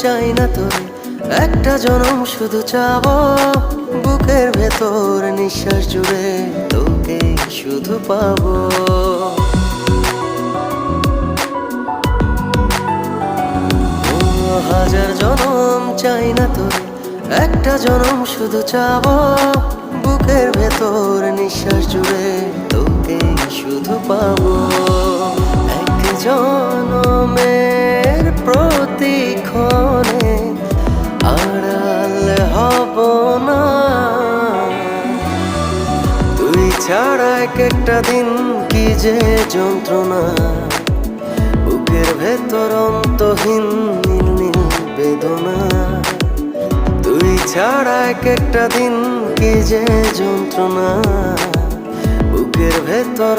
চাই না তোরে, একটা জনম শুধু চাবো, বুকের ভেতর নিঃশ্বাস জুড়ে তোকে শুধু পাবো। হাজার জনম চাই না তোরে, একটা জনম শুধু চাবো, বুকের ভেতর নিঃশ্বাস জুড়ে তোকে শুধু পাবো। এক জনমের প্রতিক্ষণে আড়াল হব না, তুই ছাড়া এক একটা দিন কি যে যন্ত্রণা, বুকের ভেতর অন্তহীন নীল নীল বেদনা। তুই ছাড়া এক একটা দিন কি যে যন্ত্রণা, বুকের ভেতর